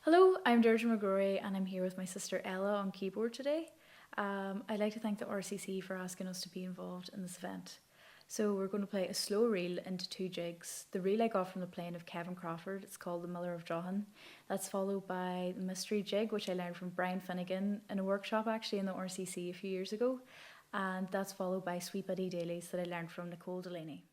Hello, I'm Deirdre McGrory and I'm here with my sister Ella on keyboard today. I'd like to thank the RCC for asking us to be involved in this event. So we're going to play a slow reel into two jigs. The reel I got from the playing of Kevin Crawford, it's called The Miller of Droghane. That's followed by the mystery jig, which I learned from Brian Finnegan in a workshop actually in the RCC a few years ago. And that's followed by Sweet Buddy Dailies that I learned from Nicole Delaney.